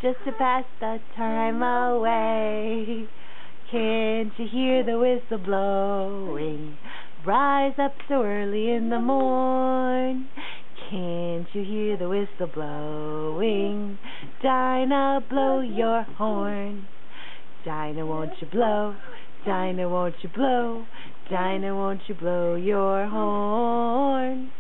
just to pass the time away. Can't you hear the whistle blowing? Rise up so early in the morn. Can't you hear the whistle blowing? Dinah, blow your horn. Dinah, won't you blow? Dinah, won't you blow? Dinah, won't you blow your horn?